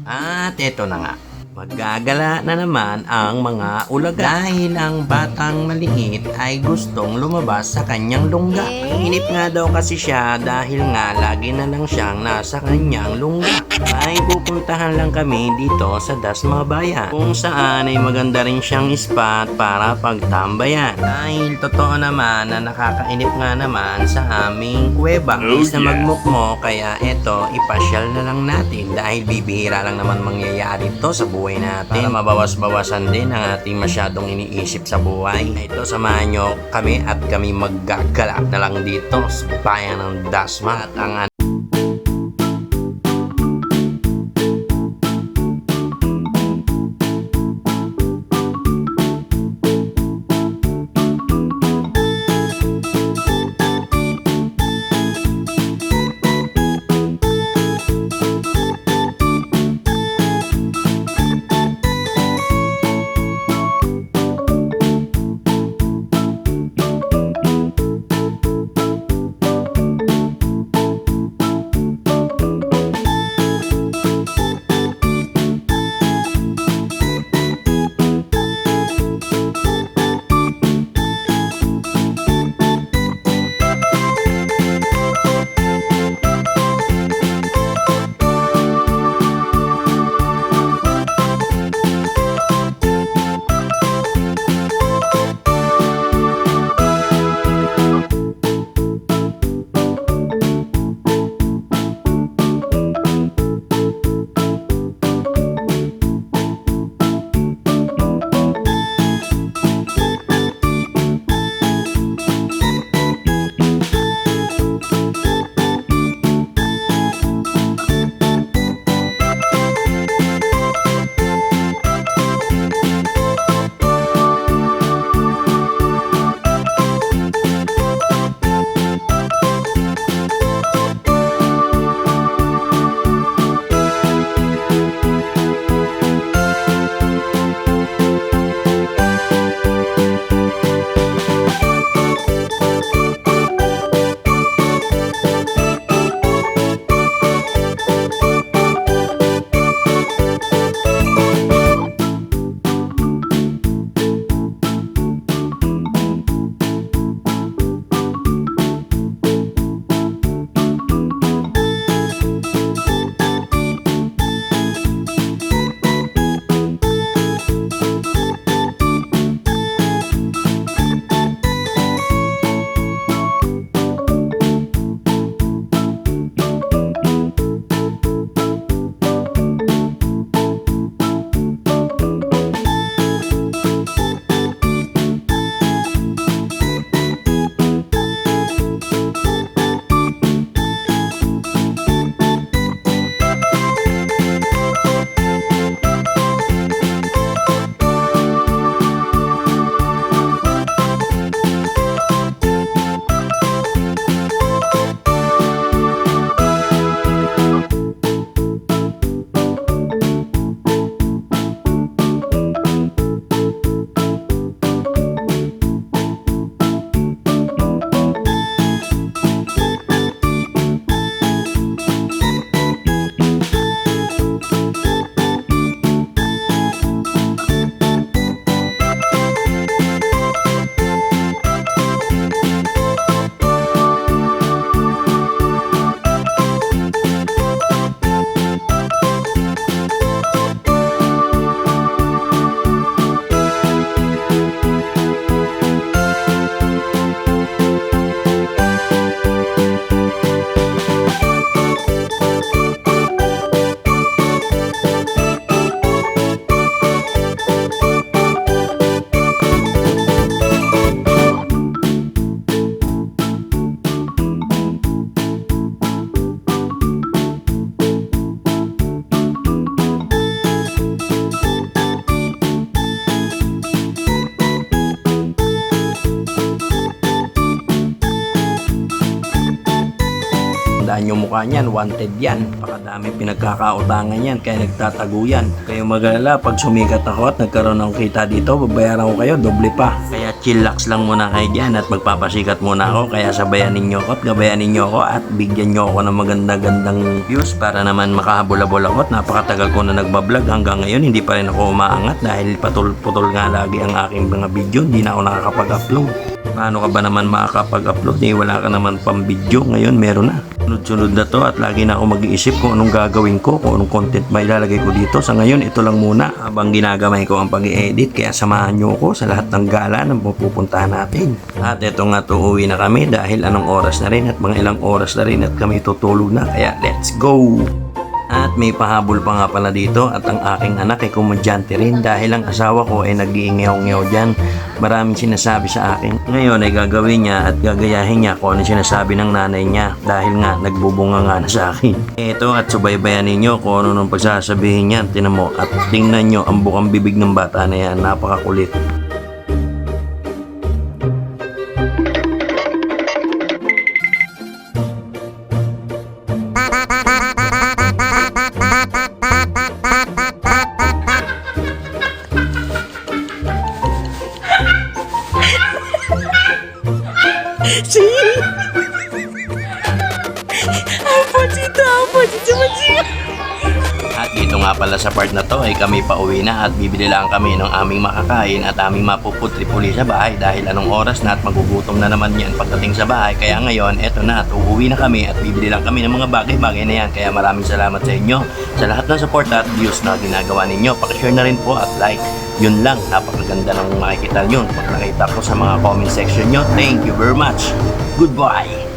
At eto na nga, maggagala na naman ang mga ulaga dahil ang batang maliit ay gustong lumabas sa kanyang lungga. Inip nga daw kasi siya dahil nga lagi na lang siyang nasa kanyang lungga. Ay pupuntahan lang kami dito sa Dasma Bayan kung saan ay maganda rin siyang spot para pagtambayan. Dahil totoo naman na nakakainip nga naman sa aming kuweba. Is na magmukmo kaya eto ipasyal na lang natin dahil bibihira lang naman mangyayari to sa buhay natin. Para mabawas-bawasan din ang ating masyadong iniisip sa buhay. Ito samahan nyo kami at kami maggagala na lang dito sa bayan ng Dasma at ang tandaan yung mukha niyan, wanted yan. Pakadami pinagkakautangan yan, kaya nagtatago yan. Kayo mag-alala, pag sumikat ako at nagkaroon ng kita dito, babayaran ko kayo, doble pa. Kaya chillax lang muna kayo dyan at magpapasikat muna ako. Kaya sabayan ninyo ako at gabayan ninyo ako at bigyan nyo ako ng maganda-gandang views para naman makahabol-habol ako. At napakatagal ko na nagbablog, hanggang ngayon hindi pa rin ako umaangat dahil patol-putol nga lagi ang aking mga video, hindi na ako nakakapag-upload. Paano ka ba naman makakapag-upload? Wala ka naman pang video, ngayon meron na. Sunod-sunod na to at lagi na ako mag-iisip kung anong gagawin ko, kung anong content may ilalagay ko dito. Sa ngayon, ito lang muna habang ginagamay ko ang pag-i-edit, kaya samahan nyo ko sa lahat ng gala na pupuntahan natin. At ito nga to, uwi na kami dahil anong oras na rin at mga ilang oras na rin at kami tutulog na, kaya let's go! At may pahabol pa nga pala dito at ang aking anak ay komedyante rin dahil ang asawa ko ay nag-iingaw-ngaw dyan. Maraming sinasabi sa akin. Ngayon ay gagawin niya at gagayahin niya kung ano sinasabi ng nanay niya dahil nga nagbubunga nga na sa akin. Ito at subaybayan ninyo kung ano nung pagsasabihin niyan. Tinan mo at tingnan nyo ang bukang bibig ng bata na yan. Napakakulit. Sí. Ang pochito. At dito nga pala sa part na to ay kami pauwi na at bibili lang kami ng aming makakain at aming mapuputri-puli sa bahay dahil anong oras na at magugutom na naman yan pagdating sa bahay. Kaya ngayon, eto na at uuwi na kami at bibili lang kami ng mga bagay-bagay na yan. Kaya maraming salamat sa inyo sa lahat ng support at views na ginagawa ninyo. Pakishare na rin po at like. Yun lang, napakaganda ng makikita nyo pag nakita ko sa mga comment section nyo. Thank you very much. Goodbye!